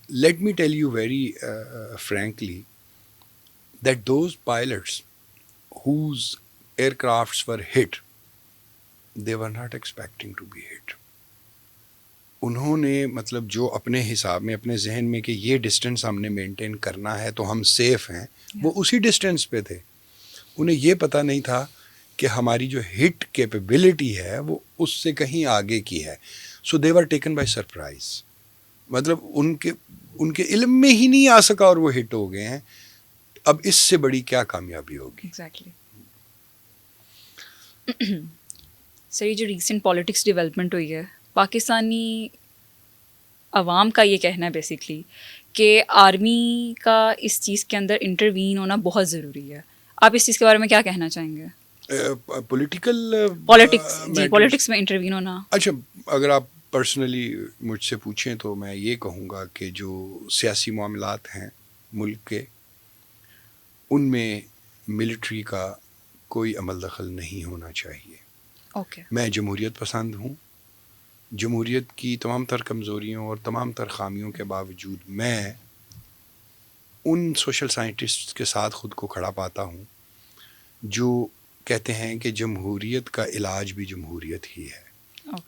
let me tell you very frankly that those pilots whose aircrafts were hit, they were not expecting to be hit. انہوں نے مطلب جو اپنے حساب میں اپنے ذہن میں کہ یہ ڈسٹینس ہم نے مینٹین کرنا ہے تو ہم سیف ہیں، وہ اسی ڈسٹینس پہ تھے. انہیں یہ پتہ نہیں تھا کہ ہماری جو ہٹ کیپیبلٹی ہے وہ اس سے کہیں آگے کی ہے. سو دے ور ٹیکن بائی سرپرائز. مطلب ان کے علم میں ہی نہیں آ سکا اور وہ ہٹ ہو گئے ہیں. اب اس سے بڑی کیا کامیابی ہوگی؟ ایگزیکٹلی. سر یہ جو ریسنٹ پالیٹکس ڈیولپمنٹ ہوئی ہے، پاکستانی عوام کا یہ کہنا ہے بیسکلی کہ آرمی کا اس چیز کے اندر انٹروین ہونا بہت ضروری ہے. آپ اس چیز کے بارے میں کیا کہنا چاہیں گے؟ پولیٹیکل پالیٹکس میں انٹروین ہونا. اچھا، اگر آپ پرسنلی مجھ سے پوچھیں تو میں یہ کہوں گا کہ جو سیاسی معاملات ہیں ملک کے، ان میں ملٹری کا کوئی عمل دخل نہیں ہونا چاہیے. اوکے. میں جمہوریت پسند ہوں. جمہوریت کی تمام تر کمزوریوں اور تمام تر خامیوں کے باوجود میں ان سوشل سائنٹسٹ کے ساتھ خود کو کھڑا پاتا ہوں جو کہتے ہیں کہ جمہوریت کا علاج بھی جمہوریت ہی ہے.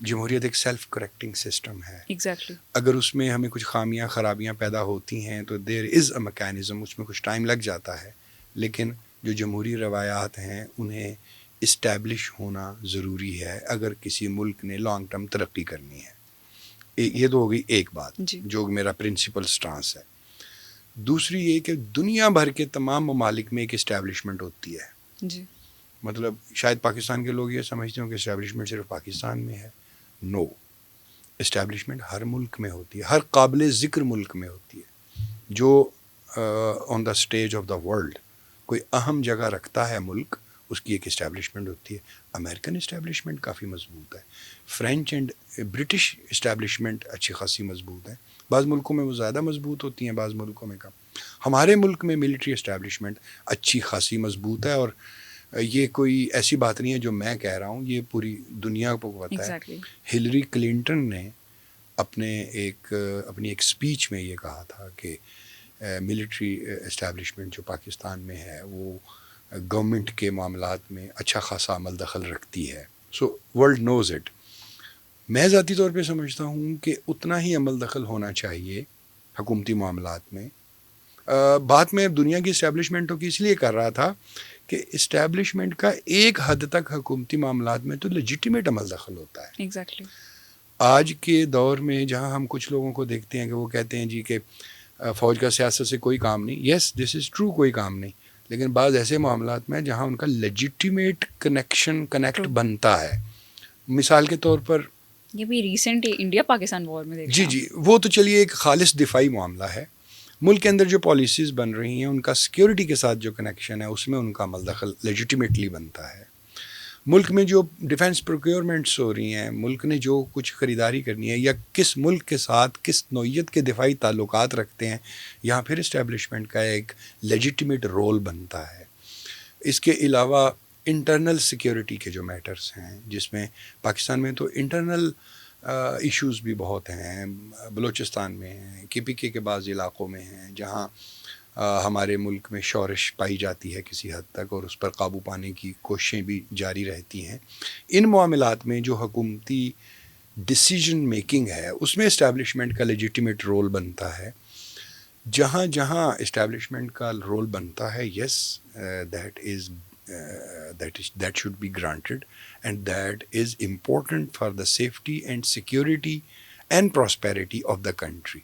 جمہوریت ایک سیلف کریکٹنگ سسٹم ہے. ایگزیکٹلی. اگر اس میں ہمیں کچھ خامیاں خرابیاں پیدا ہوتی ہیں تو دیر از اے میکینزم، اس میں کچھ ٹائم لگ جاتا ہے، لیکن جو جمہوری روایات ہیں انہیں اسٹیبلش ہونا ضروری ہے اگر کسی ملک نے لانگ ٹرم ترقی کرنی ہے. یہ تو ہو گئی ایک بات جو میرا پرنسپل سٹانس ہے. دوسری یہ کہ دنیا بھر کے تمام ممالک میں ایک اسٹیبلشمنٹ ہوتی ہے. جی. مطلب شاید پاکستان کے لوگ یہ سمجھتے ہوں کہ اسٹیبلشمنٹ صرف پاکستان میں ہے. نو، اسٹیبلشمنٹ ہر ملک میں ہوتی ہے، ہر قابل ذکر ملک میں ہوتی ہے. جو on the stage of the world کوئی اہم جگہ رکھتا ہے ملک، اس کی ایک اسٹیبلشمنٹ ہوتی ہے. امریکن اسٹیبلشمنٹ کافی مضبوط ہے. فرینچ اینڈ برٹش اسٹیبلشمنٹ اچھی خاصی مضبوط ہے. بعض ملکوں میں وہ زیادہ مضبوط ہوتی ہیں، بعض ملکوں میں کم. ہمارے ملک میں ملٹری اسٹیبلشمنٹ اچھی خاصی مضبوط ہے، اور یہ کوئی ایسی بات نہیں ہے جو میں کہہ رہا ہوں، یہ پوری دنیا کو پتہ ہے. ہلری کلنٹن نے اپنی ایک اسپیچ میں یہ کہا تھا کہ ملٹری اسٹیبلشمنٹ جو پاکستان میں ہے وہ گورنمنٹ کے معاملات میں اچھا خاصا عمل دخل رکھتی ہے. So world knows it. میں ذاتی طور پہ سمجھتا ہوں کہ اتنا ہی عمل دخل ہونا چاہیے حکومتی معاملات میں. بات میں دنیا کی اسٹیبلشمنٹوں کی اس لیے کر رہا تھا کہ اسٹیبلشمنٹ کا ایک حد تک حکومتی معاملات میں تو لیجیٹیمیٹ عمل دخل ہوتا ہے. ایگزیکٹلی. آج کے دور میں جہاں ہم کچھ لوگوں کو دیکھتے ہیں کہ وہ کہتے ہیں جی کہ فوج کا سیاست سے کوئی کام نہیں. یس، دس از ٹرو، کوئی کام نہیں، لیکن بعض ایسے معاملات میں جہاں ان کا لیجیٹیمیٹ کنیکٹ بنتا ہے. مثال کے طور پر یہ بھی ریسنٹ انڈیا پاکستان وار میں دیکھا. جی وہ تو چلیے ایک خالص دفاعی معاملہ ہے. ملک کے اندر جو پالیسیز بن رہی ہیں ان کا سیکیورٹی کے ساتھ جو کنیکشن ہے اس میں ان کا عمل دخل لیجیٹیمیٹلی بنتا ہے. ملک میں جو ڈیفنس پروکیورمنٹس ہو رہی ہیں، ملک نے جو کچھ خریداری کرنی ہے یا کس ملک کے ساتھ کس نوعیت کے دفاعی تعلقات رکھتے ہیں، یہاں پھر اسٹیبلشمنٹ کا ایک لیجیٹیمیٹ رول بنتا ہے. اس کے علاوہ انٹرنل سیکیورٹی کے جو میٹرز ہیں، جس میں پاکستان میں تو انٹرنل ایشوز بھی بہت ہیں. بلوچستان میں ہیں، KPK کے بعض علاقوں میں ہیں جہاں ہمارے ملک میں شورش پائی جاتی ہے کسی حد تک، اور اس پر قابو پانے کی کوششیں بھی جاری رہتی ہیں. ان معاملات میں جو حکومتی ڈیسیجن میکنگ ہے اس میں اسٹیبلشمنٹ کا لیجیٹیمیٹ رول بنتا ہے. جہاں جہاں اسٹیبلشمنٹ کا رول بنتا ہے، یس، that should be granted, and that is important for the safety and security and prosperity of the country.